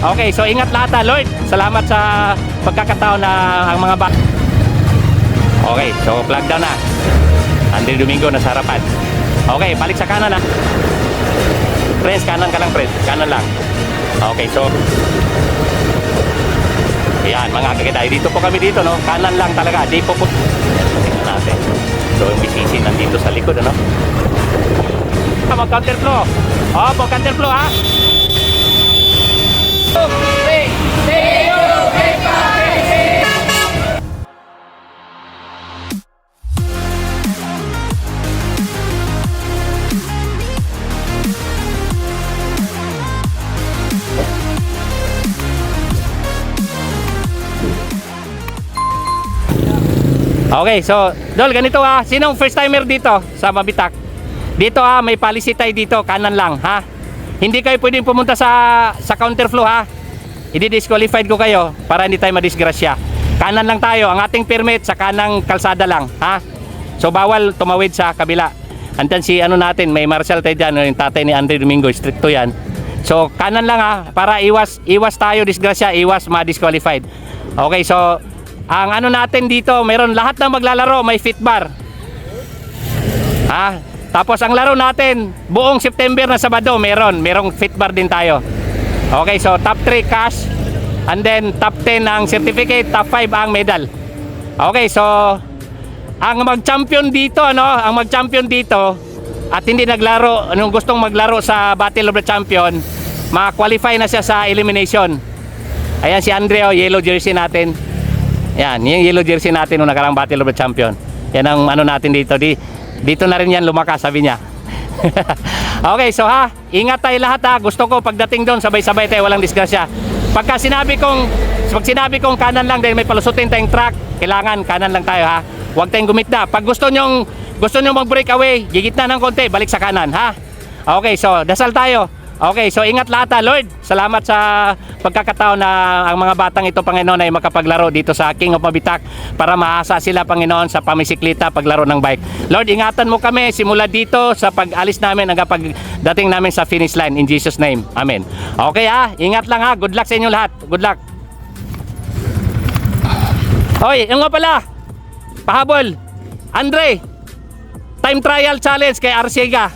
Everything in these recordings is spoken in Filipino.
Okay, so ingat lahat ha, Lord. Salamat sa pagkakataon na ang mga bata. Okay, so plug down na. Andre Domingo nasa harapan. Okay, balik sa kanan ha. Friends, kanan ka lang, friends. Kanan lang. Okay, so ayan, mga kagitay. Dito po kami dito, no? Kanan lang talaga. Di po po. Ayan, tingnan natin. So, yung BCC nandito sa likod, ano? Mag-counterflow. Oh, mag-counterflow, ha? Okay, so Dol, ganito ha. Sinong first timer dito sa Mabitak? Dito ha, may policy tayo dito, kanan lang ha. Hindi kayo pwedeng pumunta sa counterflow ha. I-disqualified ko kayo para hindi tayo madisgrasya. Kanan lang tayo, ang ating permit sa kanang kalsada lang ha. So bawal tumawid sa kabila. Andan si ano natin, may marshal tayo dyan, yung tatay ni Andre Domingo, stricto yan. So kanan lang ha, para iwas tayo disgrasya, iwas ma-disqualified. Okay, so ang ano natin dito, meron lahat ng maglalaro, may fit bar. Ha? Tapos ang laro natin, buong September na Sabado, merong fit bar din tayo. Okay, so top 3 cash, and then top 10 ang certificate, top 5 ang medal. Okay, so ang mag-champion dito, no? Ang mag-champion dito at hindi naglaro, anong gustong maglaro sa Battle of the Champion, ma-qualify na siya sa elimination. Ayan si Andre, oh, yellow jersey natin. Yan, yung yellow jersey natin nung nakarang Battle of the Champion. Yan ang ano natin dito. Dito na rin yan lumakas, sabi niya. Okay, so ha, ingat tayo lahat ha. Gusto ko pagdating doon, sabay-sabay tayo, walang disgrasya. Pag sinabi kong kanan lang dahil may palusutin tayong track, kailangan kanan lang tayo ha. Huwag tayong gumitna. Pag gusto nyong mag-breakaway, gigitna ng konti, balik sa kanan ha. Okay, so dasal tayo. Okay, so ingat lahat ha, Lord. Salamat sa pagkakataon na ang mga batang ito, Panginoon, ay makapaglaro dito sa King of Mabitak para maasa sila, Panginoon, sa pamisiklita, paglaro ng bike. Lord, ingatan mo kami simula dito sa pag-alis namin hanggang pagdating namin sa finish line. In Jesus' name. Amen. Okay ha, ingat lang ha. Good luck sa inyo lahat. Good luck. Hoy, yung nga pala, pahabol. Andre, time trial challenge kay Arcega.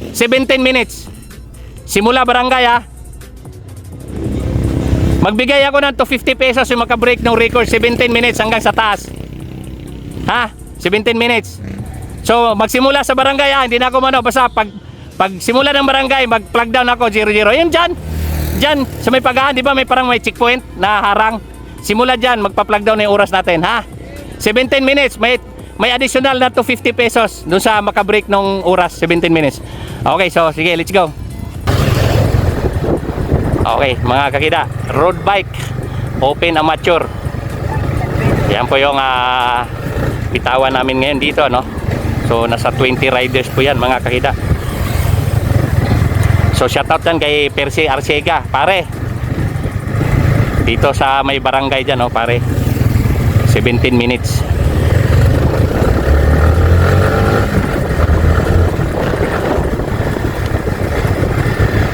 17 minutes. Simula barangay ha. Magbigay ako ng 250 pesos yung makabreak ng record 17 minutes hanggang sa taas. Ha? 17 minutes. So magsimula sa barangay ha. Hindi na ako basta pag simula ng barangay, mag-plug down ako 00. Yun dyan sa may pagahan, di ba may parang may checkpoint na harang. Simula dyan, magpa-plug down na yung oras natin ha. 17 minutes, may additional na 250 pesos dun sa makabreak ng oras 17 minutes. Okay, so sige, let's go. Okay, mga kakida, road bike, open amateur. Yan po yung bitawan namin ngayon dito, no? So, nasa 20 riders po yan, mga kakida. So, shoutout yan kay Percy Arcega, pare. Dito sa may barangay dyan, no, pare. 17 minutes.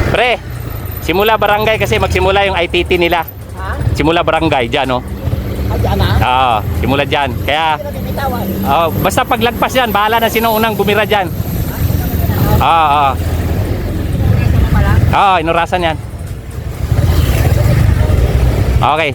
Pre, simula barangay kasi magsimula yung ITT nila. Ha? Simula barangay dyan, no? Dyan na? Oo, simula dyan. Kaya, basta paglagpas dyan, bahala na sino unang bumira dyan. Oo. Oo, inurasan yan. Okay.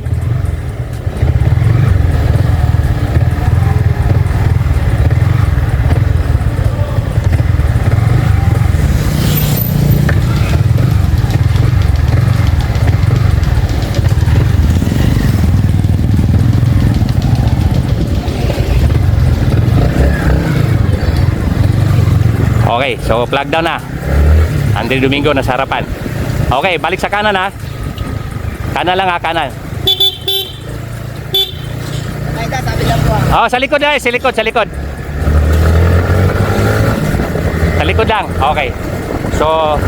Okay, so plug down na. Andre Domingo nasa harapan. Okay, balik sa kanan ha. Kanan lang ha, kanan. Oh, sa likod na, sa likod. Sa likod lang. Okay. So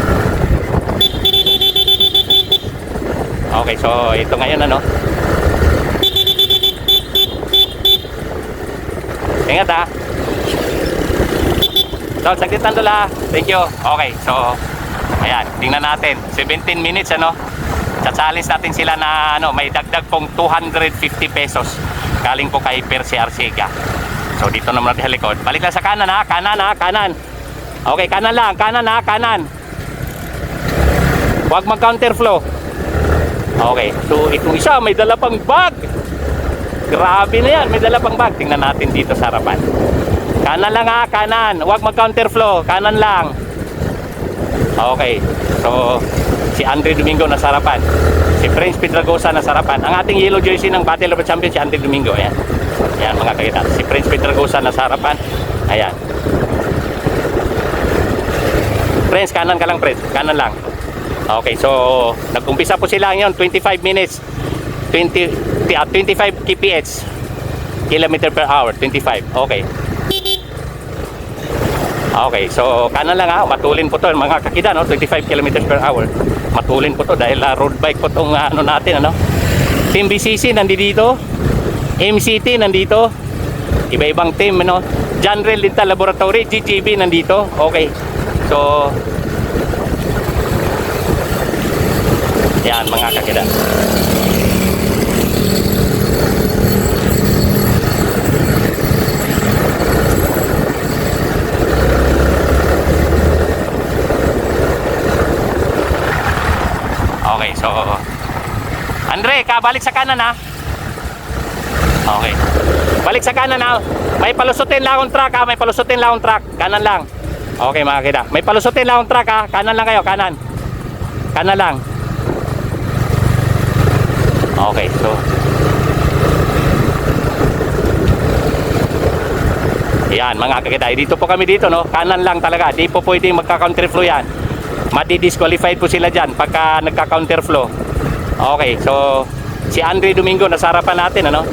ito ngayon ano. Ingat ha. So, saglitan dola. Thank you. Okay, so ayan, tingnan natin. 17 minutes ano. Challenge natin sila na ano, may dagdag pong 250 pesos galing po kay Percy Arcega. So dito naman natin sa likod. Balik lang sa kanan ha, kanan ha, kanan. Okay, kanan lang, kanan ha, kanan. Huwag mag counterflow. Okay, so itong isa may dala pang bag. Grabe na yan, may dala pang bag. Tingnan natin dito sa harapan. Kanan lang ha, kanan. Huwag mag counterflow, kanan lang. Okay, so si Andre Domingo nasa harapan, si Prince Pedragosa nasa harapan. Ang ating yellow jersey ng Battle of the Champions si Andre Domingo. Ayan, ayan mga kakita, si Prince Pedragosa nasa harapan. Ayan, Prince, kanan ka lang Prince, kanan lang. Okay, so nag-umpisa po sila ngayon 25 minutes 25 kph kilometer per hour, 25. Okay. Okay, so kanan lang ha, matulin po to mga kakida, no? 25 km per hour. Matulin po to dahil road bike po tong ano natin, ano? Team BCC nandito, MCT nandito, iba-ibang team, no? Janrel Dental Laboratory, GGB nandito. Okay, so yan mga kakida. Okay, so Andre, balik sa kanan ha. Okay, balik sa kanan ha. May palusutin lang akong truck ha. May palusutin lang akong truck. Kanan lang. Okay mga kita, may palusutin lang akong truck ha. Kanan lang kayo, kanan. Kanan lang. Okay, so yan mga kakita, dito po kami dito, no? Kanan lang talaga. Di po pwedeng magka-counterflow yan. Madi-disqualified po sila dyan pagka nagka-counterflow. Okay, so si Andre Domingo nasa harapan natin, ano?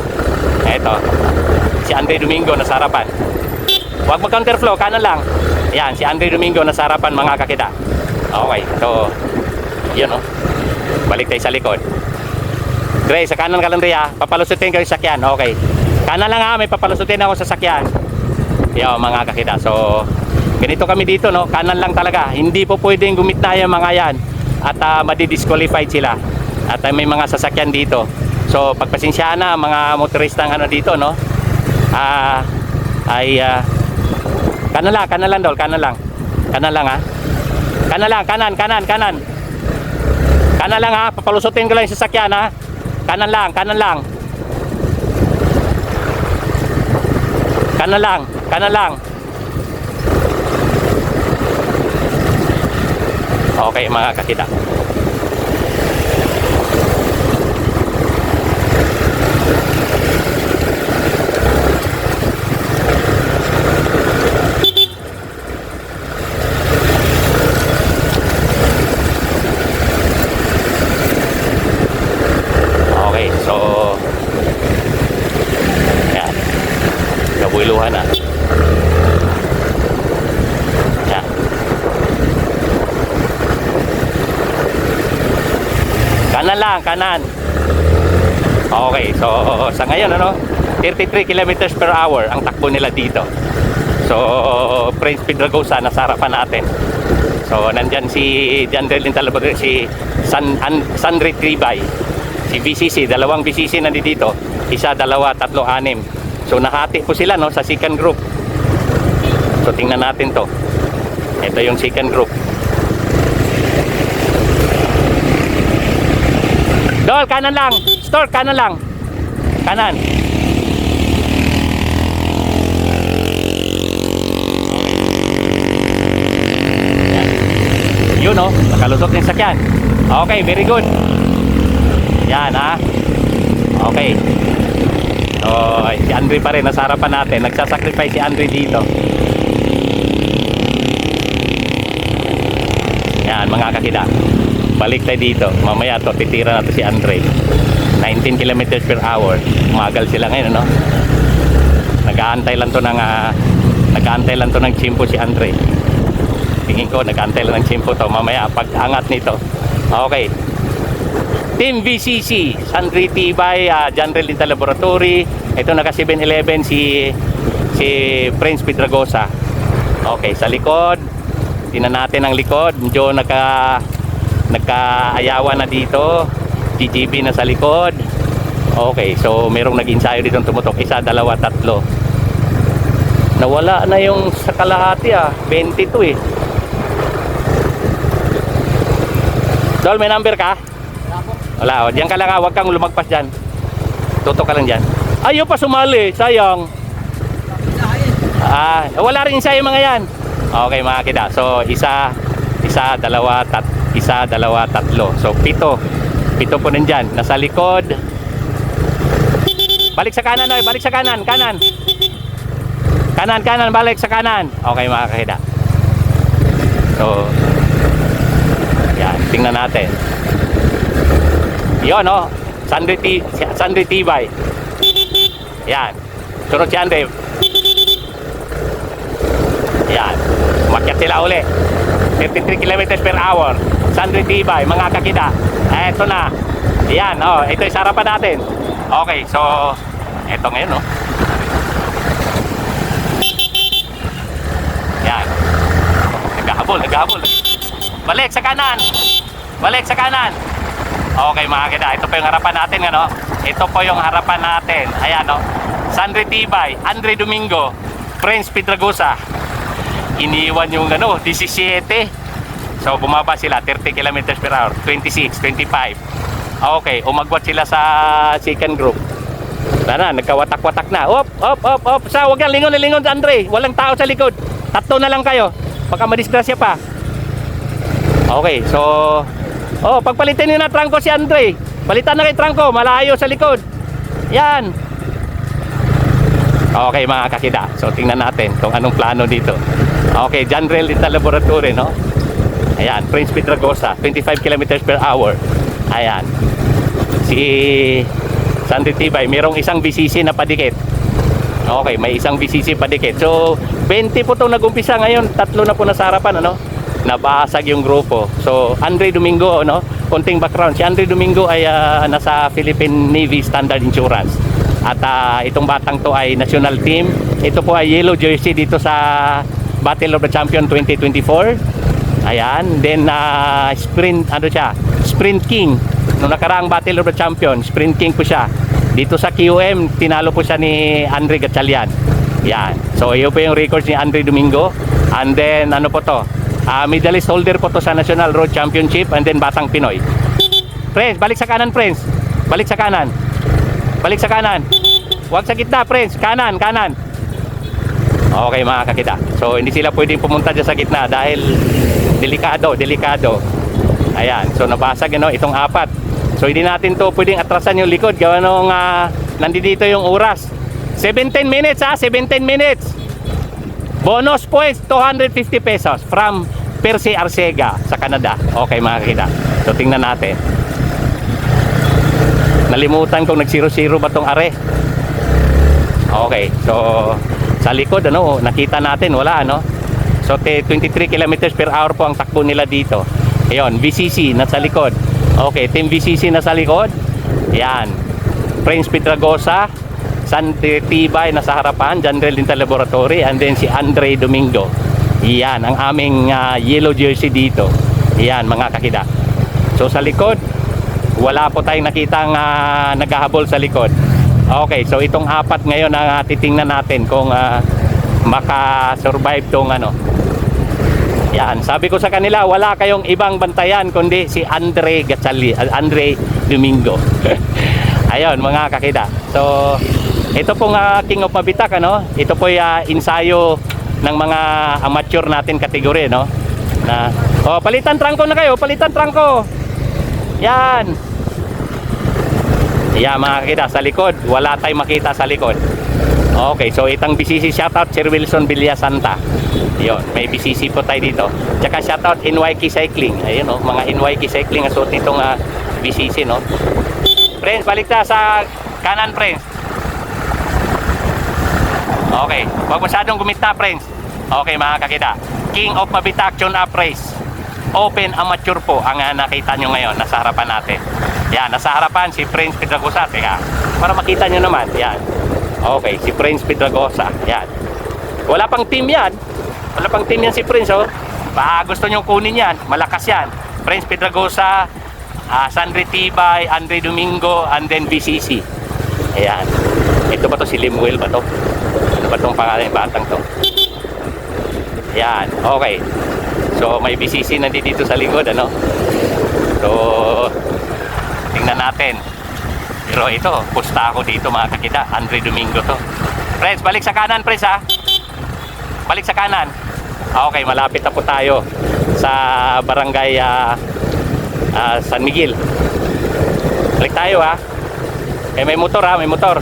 Eto, si Andre Domingo nasa harapan. Huwag mag-counterflow, kanan lang. Yan, si Andre Domingo nasa harapan mga kakita. Okay, so yun, no? Balik tayo sa likod. Gray, sa kanan ka lang, Ria. Papalusutin kayo sa sakyan. Okay, kanan lang ha, may papalusutin ako sa sakyan. Yo mga kakita, so ganito kami dito, no? Kanan lang talaga. Hindi po pwedeng gumitna yung mga yan. At madi-disqualified sila. At may mga sasakyan dito. So pagpasensyahan na mga motoristang ano dito, no? Kanan lang dol, kanan lang. Kanan lang ha. Kanan lang, kanan. Kanan lang ha, papalusutin ko lang yung sasakyan ha. Kanan lang. Kanan lang. Okay mga kakita. Okay, so yan. Kabuluhan na. Yan. Kanan lang, kanan. Okay, so sa ngayon, ano, 33 kilometers per hour ang takbo nila dito. So Prince Pedragosa nasa harapan natin. So nandyan si Janrel Dental Laboratory, si San Retribay, si BCC, dalawang BCC nandito. Isa, dalawa, tatlo, anim. So nakati po sila, no, sa second group. So tingnan natin to. Ito yung second group. Dol, kanan lang. Store, kanan lang. Kanan. Yun, no? Nakalusot yung sakyan. Okay, very good. Yan, ha? Okay. So, si Andre pa rin nasa harapan natin. Nagsasacrifice si Andre dito. Yan, mga kakita. Balik tayo dito. Mamaya to, titira na to si Andre. 19 km per hour. Umagal sila ngayon, no? Nag-aantay lang to ng chimpo si Andre. Tingin ko, nag-aantay lang ng chimpo to. Mamaya, pag angat nito. Okay. Team VCC, San Retribay, Janrel Dental Laboratory. Ito naka 7-Eleven si Prince Pedragosa. Okay, sa likod. Tingnan natin ang likod. Medyo nagkaayawan na dito. GGB na sa likod. Okay, so merong nag-ensayo dito tumutok. 1, 2, 3. Nawala na yung sa kalahati 22 eh. Dol, may number ka? Wala, diyan ka lang huwag kang lumagpas dyan. Tutok ka lang dyan. Ayaw pa sumali, sayang. Wala rin ensayo mga yan. Okay mga kida, so 1, 2, 3. So 7 po nandyan, nasa likod. Balik sa kanan, balik sa kanan, kanan, balik sa kanan. Okay mga kakida. So yan, tingnan natin. Yun Sandre Tibay. Yan, sunod si Andre. Yan, umakyat sila uli. 33 km per hour. Sandre Tibay, mga kakida. Eto na. Yan, ito yung sarapan natin. Okay, so eto ngayon, Yan. Naghahabol. Balik sa kanan. Okay, mga kakida. Ito po yung harapan natin, Ayan, Sandre Tibay, Andre Domingo, Prince Piedragosa. Iniwan yung 17. So bumaba sila 30 km per hour, 26, 25. Okay, umagwat sila sa second group. Wala na, nagkawatak-watak na. Op. Sa wag yan, lingon Andre. Walang tao sa likod. 3 na lang kayo. Baka madisgrasya pa. Okay, so pagpalitin niyo na trangko si Andre. Palitan na kay trangko, malayo sa likod. Yan. Okay mga kakida. So tingnan natin kung anong plano dito. Okay, John Rel Dental Laboratory, Ayan, Prince Piedragosa, 25 km per hour. Ayan. Si Sandre Tibay, merong isang BCC na padikit. Okay, may isang BCC padikit. So 20 po itong nag-umpisa ngayon. 3 na po nasa harapan, Nabasag yung grupo. So Andre Domingo, konting background. Si Andre Domingo ay nasa Philippine Navy Standard Insurance. At itong batang to ay national team. Ito po ay yellow jersey dito sa Battle of the Champion 2024. Ayan, then Sprint King. Nung nakaraang Battle of the Champion, Sprint King po siya. Dito sa QM, tinalo po siya ni Andre Gatchalian. Yan. So, iyo po yung records ni Andre Domingo. And then, medalist holder po to sa National Road Championship. And then, Batang Pinoy. Friends, balik sa kanan, friends. Balik sa kanan. Huwag sa gitna, friends. Kanan. Okay, mga kakita. So, hindi sila pwedeng pumunta dyan sa gitna dahil delikado. Ayan. So, nabasag, itong 4. So, hindi natin to pwedeng atrasan yung likod. Gawa nung nandito yung oras. 17 minutes, 17 minutes. Bonus points, 250 pesos from Percy Arcega sa Canada. Okay, mga kakita. So, tingnan natin. Nalimutan kung nag-0-0 ba tong are. Okay, so sa likod nakita natin wala So 23 km per hour po ang takbo nila dito. Ayun, VCC nasa likod. Okay, team VCC nasa likod. Yan. Prince Piedragosa, Sandre Tibay nasa harapan, John Rel Dental Laboratory, and then si Andre Domingo. Yan ang aming yellow jersey dito. Yan mga kakida. So sa likod wala po tayong nakitang naghahabol sa likod. Okay, so itong 4 ngayon ang titingnan natin kung maka-survive tong Yan, sabi ko sa kanila, wala kayong ibang bantayan kundi si Andre Domingo. Ayun, mga kakida. So, ito pong King of Mabitak, Ito po yung ensayo ng mga amateur natin kategori, palitan trangko na kayo, Yan. Yeah, mga kakita, sa likod wala tayong makita sa likod. Okay, so itang BCC, shoutout Sir Wilson Villasanta. Yun, may BCC po tayo dito. Tsaka shoutout NYK Cycling. Ayun, mga NYK Cycling ang suot nitong BCC, Friends, balik na sa kanan, friends. Okay, huwag masyadong gumita, friends. Okay, mga kakita, King of Mabitak Tune-Up Race, Open Amateur po ang nakita nyo ngayon nasa harapan natin. Yan, nasa harapan si Prince Piedragosa. Teka, para makita nyo naman. Yan. Okay, si Prince Piedragosa. Yan. Wala pang team yan. Wala pang team yan si Prince, Baka gusto nyo kunin yan. Malakas yan. Prince Piedragosa, Sandre Tibay, Andre Domingo, and then BCC. Ayan. Ito ba to? Si Limuel ba to? Ano ba tong pangalan ng batang to? Ayan. Okay. So may BCC na dito sa likod, ano? So tingnan natin. Pero ito, pusta ako dito mga kakida. Andre Domingo to. Friends, balik sa kanan, friends, ha? Balik sa kanan. Okay, malapit na po tayo sa barangay San Miguel. Balik tayo, ha? May motor, ha? May motor.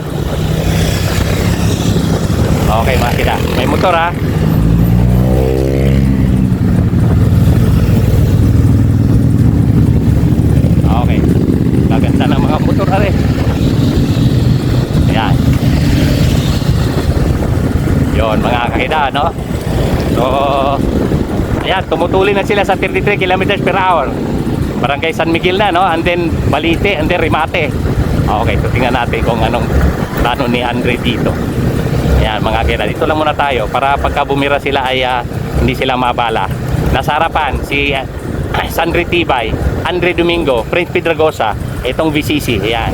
Okay mga kakida, may motor, ha? Okay. Gaganda ng mga motor, ha? Ayan. Yon mga kakida, no? So ayan, tumutuli na sila sa 33 kilometers per hour. Barangay San Miguel na, no? And then Balite, and then Rimate. Okay, so tingnan natin kung anong plano ni Andre dito. Ayan mga kakida, dito lang muna tayo para pagka bumira sila ay hindi sila mabala. Nasa harapan si Sandre Tibay, Andre Domingo, Prince Pedragosa, itong VCC. Ayan.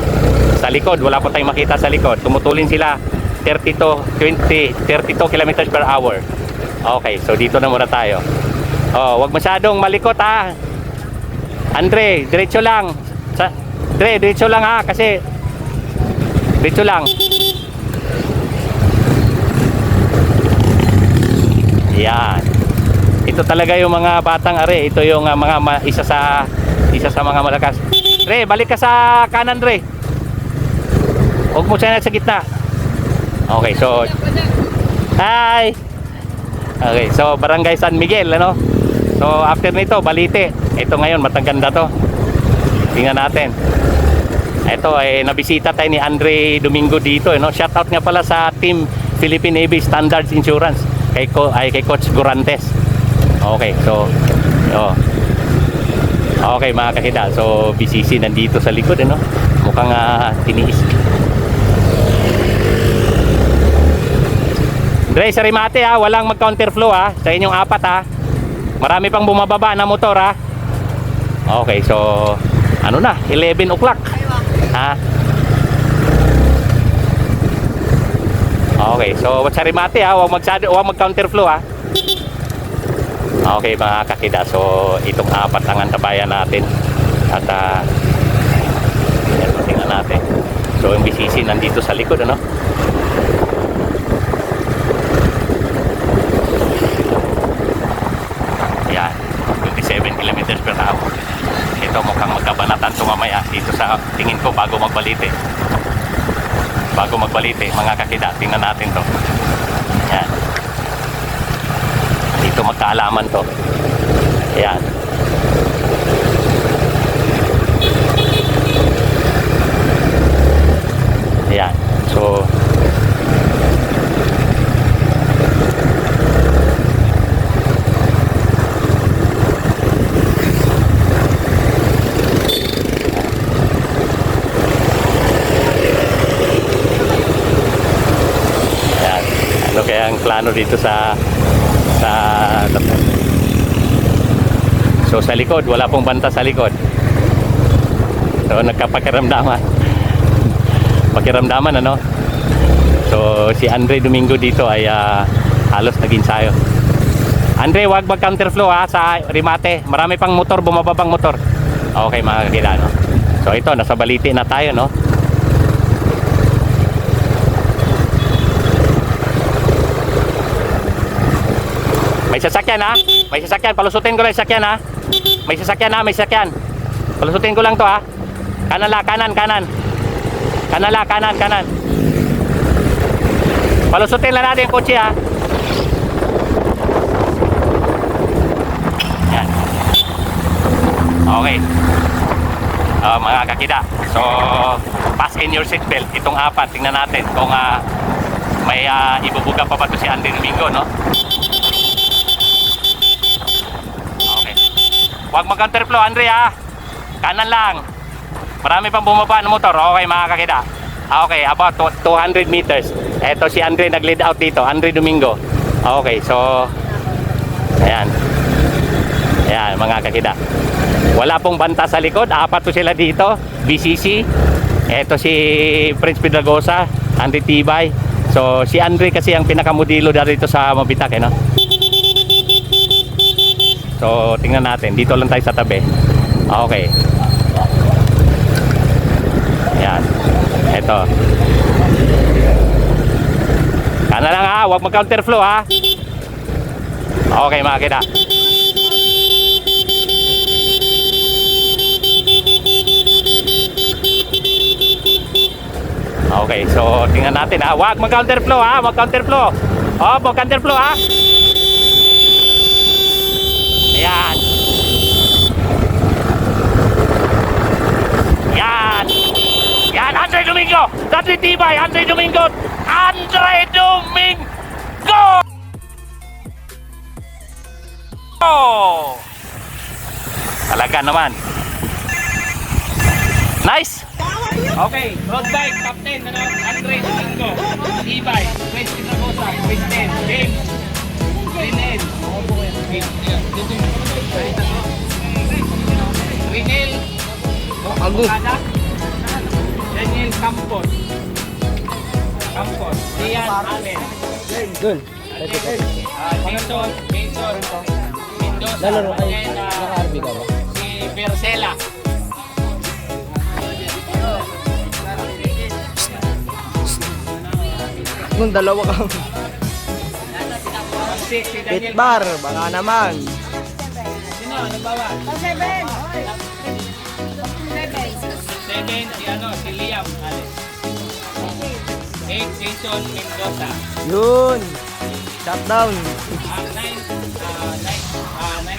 Sa likod, wala po tayong makita sa likod. Tumutulin sila 32 kilometers per hour. Okay, so dito na muna tayo. Oh, wag masyadong malikot, ha. Andre, diretso lang. Diretso lang, ha, kasi diretso lang. Yan. Ito talaga yung mga batang are. Ito yung isa sa mga malakas. Re, balik ka sa kanan, Re. Huwag mo siya sa gitna. Okay, so hi. Okay, so Barangay San Miguel, ano? So after nito, Balite. Ito ngayon, mataganda to. Tingnan natin. Ito ay nabisita tayo ni Andre Domingo dito, no? Shout out nga pala sa Team Philippine Navy Standards Insurance kay Coach Gurantes. Okay, so okay mga kakida, so BCC nandito sa likod, ano? Mukhang tiniis. Dre, sa Rimate, ha, walang mag-counterflow, ha, sa inyong apat, ha. Marami pang bumababa na motor, ha. Okay, so ano na, 11 o'clock, ha. Okay, so sa Rimate, ha, huwag mag-counterflow, ha. Okay mga kakida, so itong apat ang antabayan natin. At tingnan natin. So yung BCC nandito sa likod, ano? Yan, 27 kilometers per hour. Ito mukhang magkabanatan ito mamaya dito sa tingin ko bago magbalite. Bago magbalite mga kakida, tingnan natin to. Yan. Dito magkaalaman to. Ayan. Ayan. So ayan. Ano kaya ang plano dito so sa likod, wala pong banta sa likod. So nagkapakiramdaman. Pakiramdaman, ano? So si Andre Domingo dito ay halos naging sayo. Andre, wag mag-counterflow, ha, sa Rimate. Marami pang motor, bumababang motor. Okay mga kakila, no? So ito, nasa Balite na tayo, no? May sasakyan, ha? May sasakyan. Palusutin ko lang yung sasakyan, ha? May sasakyan, ha? May sasakyan. Palusutin ko lang to, ha? Kanala, kanan. Kanala, kanan. Palusutin lang natin yung kotse, ha? Yan. Okay. Mga kakida. So, fasten your seatbelt. Itong apat, tingnan natin kung may ibubuga pa ba ito si Andre Domingo, no? Huwag mag-counterflow, Andre, ha? Kanan lang. Marami pang bumaba ng motor. Okay mga kakida. Okay, about 200 meters. Eto si Andre nag-lead out dito, Andre Domingo. Okay, so ayan. Ayan mga kakida. Wala pong banta sa likod. Apat po sila dito. BCC. Ito si Prince Pedragosa, Andre Tibay. So si Andre kasi ang pinakamodelo dito sa Mabitak, no? So tingnan natin. Dito lang tayo sa tabi. Okay. Yan. Ito. Kana lang ha, huwag mag-counterflow ha. Okay, makakita. Okay, so tingnan natin ha. Huwag mag-counterflow ha, mag-counterflow. Oh, mag-counterflow ha. Ayan. Yan. Yan, Andre Domingo. Andre Tibay, Andre Domingo. Andre Domingo. Oh. Talaga naman. Nice. Okay, road bike, top 10, ano, Andre Domingo, Tibay, Prince Pedragosa, Kristen, James, Rinel, Rinel, Bocada, Daniel Campos, Ian Allen, Dun. Jason, Mendoza, Lalaro kayo. and Naka-RB ka ba? si Bercela. Kung dalawa ka. Si Daniel. Pitbar, baka naman. Sino? Ano bawa? 7, si ano, si Liam Allen. 8, Jason Mendoza. Yun. Shutdown. 9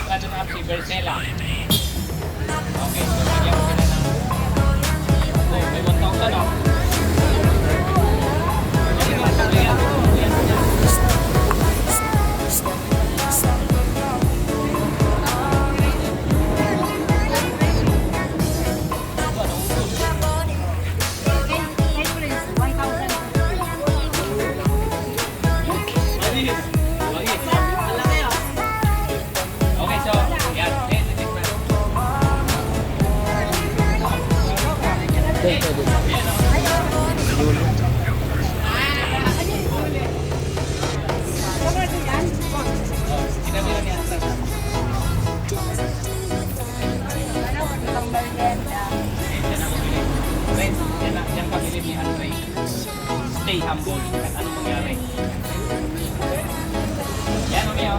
runner up si Bercela. Okay, so bigyan ko sila ng may 1,000 no? Okay, so yan. Stay humble at anong mangyari. Yan o Mio.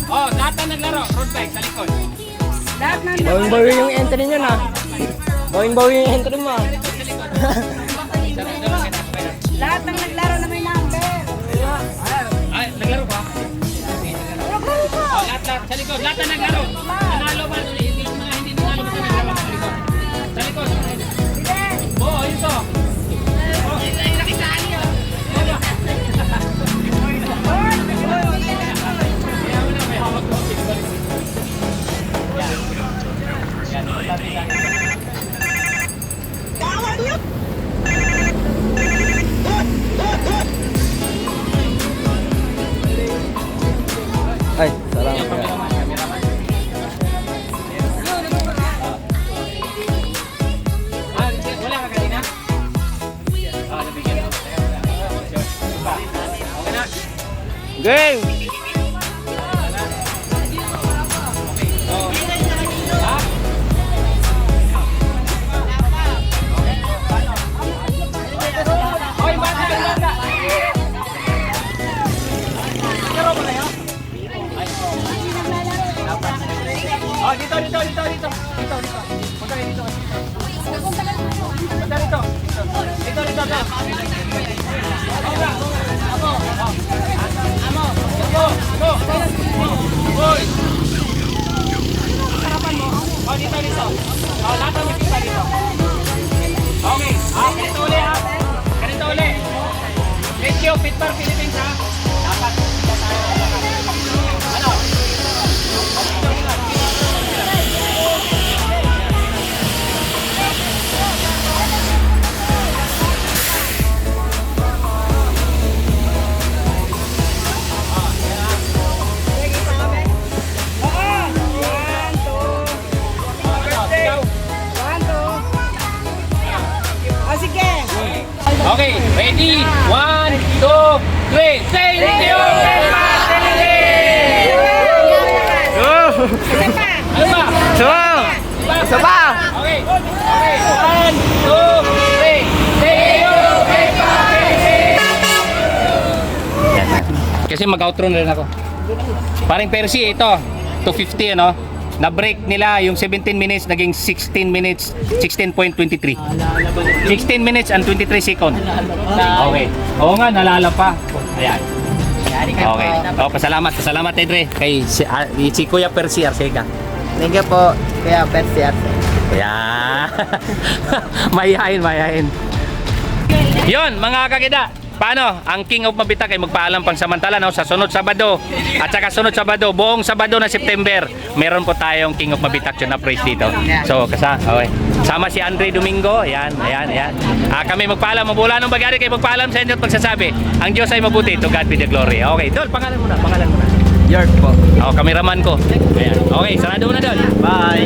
Oh, lahat na naglaro. Road bike sa likod. Bawing-bawi yung entry nyo na. Bawing-bawi yung entry mo. Lahat ng naglaro na may number. Ay, naglaro ba? Oh, lahat sa likod. Lahat na naglaro. Nanalo ba? Yung mga hindi nanalo ba sa naglaro sa likod? Sa likod. Oo, yun to. Oh, nakisali yun. Ay, salamat. Wala ka kanina? Nabigyan ako. Okay na. Game! Oh, dito. Punta kayo dito. Punta rito. Dito. Go. Hoy. Oh, dito. Oh, lahat ng makita dito. Okay. Ganito uli. Thank you, Pitbar Philippines ha. Dapat tayo. Ano? Okay, ready? 1, 2, 3. Thank you very much, Trinity! Ano ba? Isa pa! Okay. 1, 2, 3. Thank you very much, Trinity! Kasi mag-outro na rin ako. Paring Percy, ito. 250, ano? Na-break nila yung 17 minutes, naging 16 minutes, 16.23. 16 minutes and 23 seconds. Okay. Oo nga, nalala pa. Ayan. Okay. Oh, pasalamat Edre kay si Kuya Percy Arcega. Thank you po, Kuya Percy Arce. Ayan. mayahin. Yon, mga kakida. Paano? Ang King of Mabitak ay magpaalam pansamantala, no? Sa sunod Sabado at saka sunod Sabado, buong Sabado na September, meron po tayong King of Mabitak na praise dito. So, okay. Sama si Andre Domingo. Ayan. Kami magpaalam, mabula ng bagari kayo magpaalam sa inyo at pagsasabi, ang Diyos ay mabuti, to God be the glory. Okay, Dol, pangalan mo na. York po. Cameraman ko. Ayan. Okay, sarado mo na, Dol. Bye!